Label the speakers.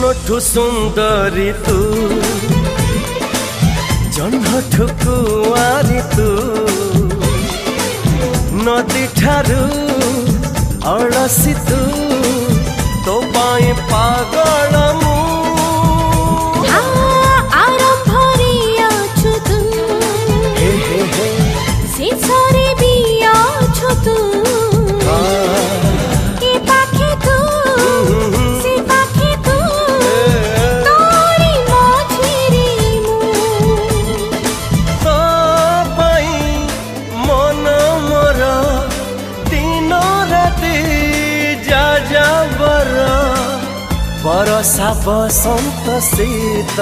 Speaker 1: स्वप्नठु सुंदरी तू जन्मठु कुआरी तू नदी ठारू अड़सी तू तो पाई पागल मु बरसा बसंत शीत